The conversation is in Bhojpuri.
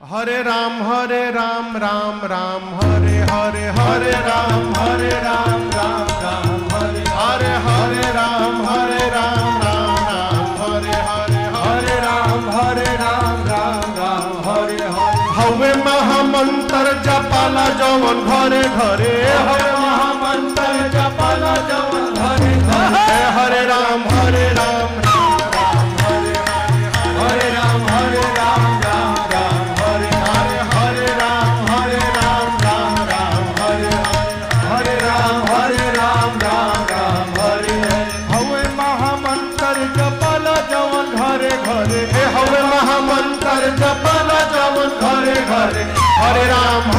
हरे राम राम राम हरे हरे हरे राम राम राम हरे हरे हरे राम राम हरे हरे हरे राम राम हरे हरे हवे महामंत्र जपाला जवन घरे घरे हवे महामंत्र जपाला जवन घरे घरे हरे राम हरे महामंत्र जपाला जवन घरे घरे हरे राम